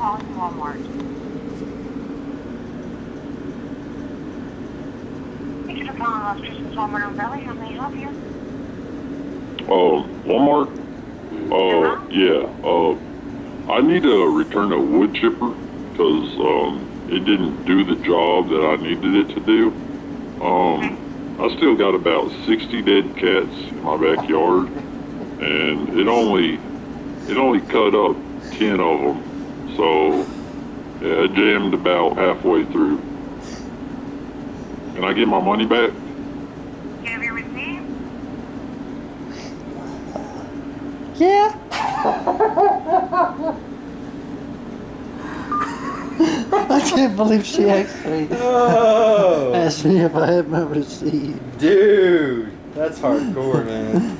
calling Walmart. Thank you for calling Las Christmas Walmart on Valley. How may I help you? Walmart? Yeah. I need to return a wood chipper because it didn't do the job that I needed it to do. I still got about 60 dead cats in my backyard, and it only cut up 10 of them. So yeah, it jammed about halfway through. Can I get my money back? Do you have your receipt? Yeah. I can't believe she actually asked me if I had my receipt. Dude, that's hardcore, man.